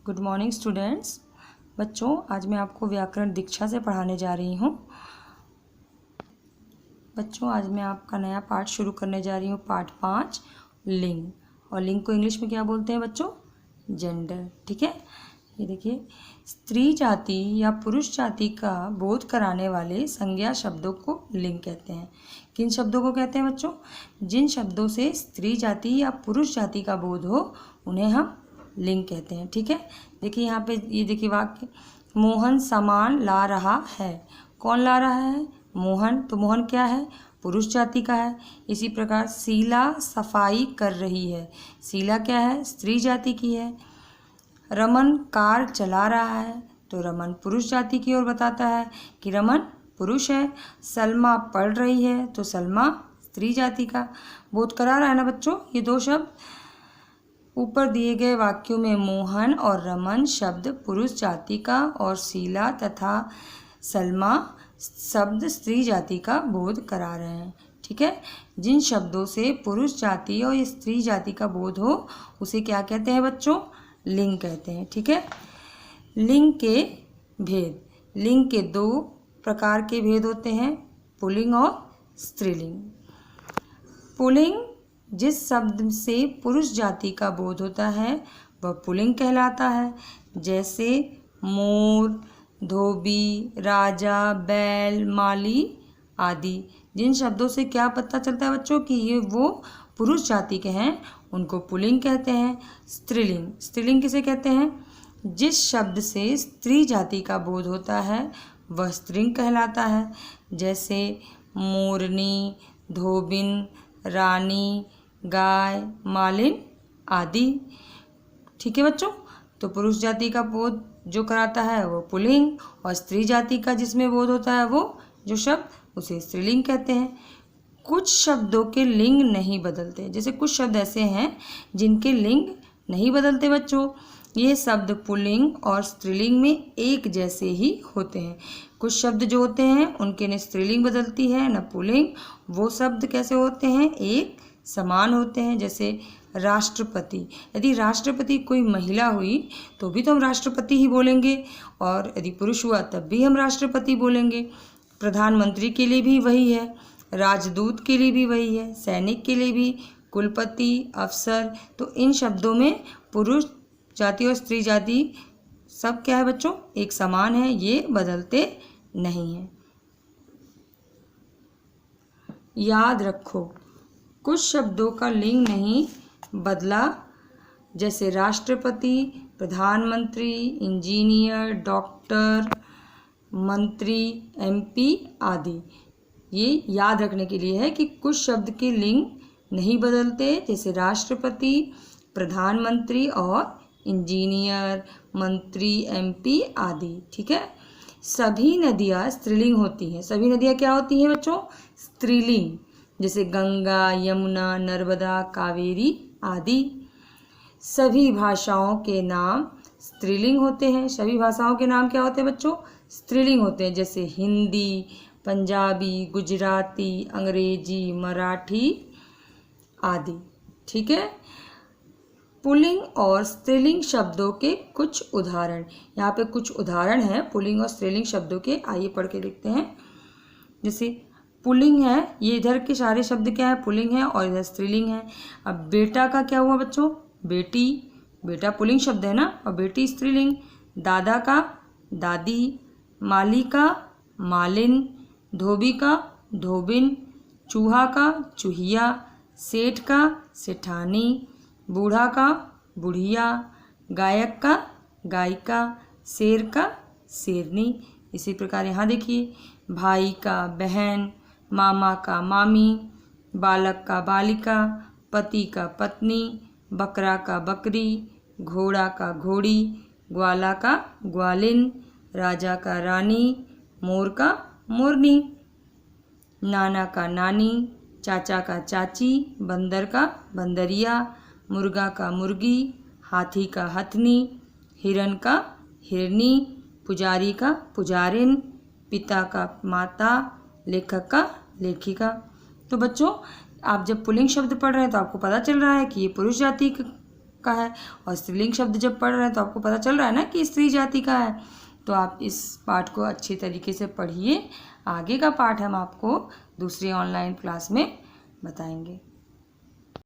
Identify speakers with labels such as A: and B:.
A: Good morning students. बच्चों, आज मैं आपको व्याकरण दीक्षा से पढ़ाने जा रही हूँ। बच्चों, आज मैं आपका नया पाठ शुरू करने जा रही हूँ, पाठ 5 लिंग। और लिंग को इंग्लिश में क्या बोलते हैं बच्चों? जेंडर। ठीक है, ये देखिए, स्त्री जाति या पुरुष जाति का बोध कराने वाले संज्ञा शब्दों को लिंग कहते हैं। किन शब्दों को कहते हैं बच्चों? जिन शब्दों से स्त्री जाति या पुरुष जाति का बोध हो उन्हें हम लिंग कहते हैं। ठीक है, देखिए यहाँ पे, ये देखिए वाक्य, मोहन सामान ला रहा है। कौन ला रहा है? मोहन। तो मोहन क्या है? पुरुष जाति का है। इसी प्रकार शीला सफाई कर रही है। शीला क्या है? स्त्री जाति की है। रमन कार चला रहा है, तो रमन पुरुष जाति की ओर बताता है कि रमन पुरुष है। सलमा पढ़ रही है, तो सलमा स्त्री जाति का बोध करा रहा है ना बच्चों। ये दो शब्द ऊपर दिए गए वाक्यों में मोहन और रमन शब्द पुरुष जाति का और शीला तथा सलमा शब्द स्त्री जाति का बोध करा रहे हैं। ठीक है, जिन शब्दों से पुरुष जाति और स्त्री जाति का बोध हो उसे क्या कहते हैं बच्चों? लिंग कहते हैं। ठीक है, लिंग के भेद। लिंग के दो प्रकार के भेद होते हैं, पुल्लिंग और स्त्रीलिंग। पुल्लिंग जिस शब्द से पुरुष जाति का बोध होता है वह पुल्लिंग कहलाता है, जैसे मोर, धोबी, राजा, बैल, माली आदि। जिन शब्दों से क्या पता चलता है बच्चों कि ये वो पुरुष जाति के हैं, उनको पुल्लिंग कहते हैं। स्त्रीलिंग। स्त्रीलिंग किसे कहते हैं? जिस शब्द से स्त्री जाति का बोध होता है वह स्त्रीलिंग कहलाता है, जैसे मोरनी, धोबिन, रानी, गाय, मालिन आदि। ठीक है बच्चों, तो पुरुष जाति का बोध जो कराता है वो पुल्लिंग, और स्त्री जाति का जिसमें बोध होता है वो जो शब्द उसे स्त्रीलिंग कहते हैं। कुछ शब्दों के लिंग नहीं बदलते, जैसे कुछ शब्द ऐसे हैं जिनके लिंग नहीं बदलते बच्चों। ये शब्द पुल्लिंग और स्त्रीलिंग में एक जैसे ही होते हैं। कुछ शब्द जो होते हैं उनके न स्त्रीलिंग बदलती है न पुल्लिंग। वो शब्द कैसे होते हैं? एक समान होते हैं। जैसे राष्ट्रपति, यदि राष्ट्रपति कोई महिला हुई तो भी तो हम राष्ट्रपति ही बोलेंगे, और यदि पुरुष हुआ तब भी हम राष्ट्रपति बोलेंगे। प्रधानमंत्री के लिए भी वही है, राजदूत के लिए भी वही है, सैनिक के लिए भी, कुलपति, अफसर। तो इन शब्दों में पुरुष जाति और स्त्री जाति सब क्या है बच्चों? एक समान है, ये बदलते नहीं हैं। याद रखो, कुछ शब्दों का लिंग नहीं बदला, जैसे राष्ट्रपति, प्रधानमंत्री, इंजीनियर, डॉक्टर, मंत्री, एमपी आदि। ये याद रखने के लिए है कि कुछ शब्द के लिंग नहीं बदलते, जैसे राष्ट्रपति, प्रधानमंत्री और इंजीनियर, मंत्री, एमपी आदि। ठीक है, सभी नदियाँ स्त्रीलिंग होती हैं। सभी नदियाँ क्या होती हैं बच्चों? स्त्रीलिंग, जैसे गंगा, यमुना, नर्मदा, कावेरी आदि। सभी भाषाओं के नाम स्त्रीलिंग होते हैं। सभी भाषाओं के नाम क्या होते हैं बच्चों? स्त्रीलिंग होते हैं, जैसे हिंदी, पंजाबी, गुजराती, अंग्रेजी, मराठी आदि। ठीक है, पुल्लिंग और स्त्रीलिंग शब्दों के कुछ उदाहरण। यहाँ पे कुछ उदाहरण हैं पुल्लिंग और स्त्रीलिंग शब्दों के, आइए पढ़ के देखते हैं। जैसे पुल्लिंग है, ये इधर के सारे शब्द क्या है? पुल्लिंग है, और इधर स्त्रीलिंग है। अब बेटा का क्या हुआ बच्चों? बेटी। बेटा पुल्लिंग शब्द है ना, और बेटी स्त्रीलिंग। दादा का दादी, माली का मालिन, धोबी का धोबिन, चूहा का चूहिया, सेठ का सेठानी, बूढ़ा का बुढ़िया, गायक का गायिका, शेर का शेरनी। इसी प्रकार यहाँ देखिए, भाई का बहन, मामा का मामी, बालक का बालिका, पति का पत्नी, बकरा का बकरी, घोड़ा का घोड़ी, ग्वाला का ग्वालिन, राजा का रानी, मोर का मोरनी, नाना का नानी, चाचा का चाची, बंदर का बंदरिया, मुर्गा का मुर्गी, हाथी का हथनी, हिरन का हिरनी, पुजारी का पुजारिन, पिता का माता, लेखक का लेखिका। तो बच्चों, आप जब पुल्लिंग शब्द पढ़ रहे हैं तो आपको पता चल रहा है कि ये पुरुष जाति का है, और स्त्रीलिंग शब्द जब पढ़ रहे हैं तो आपको पता चल रहा है ना कि स्त्री जाति का है। तो आप इस पाठ को अच्छी तरीके से पढ़िए। आगे का पाठ हम आपको दूसरी ऑनलाइन क्लास में बताएंगे।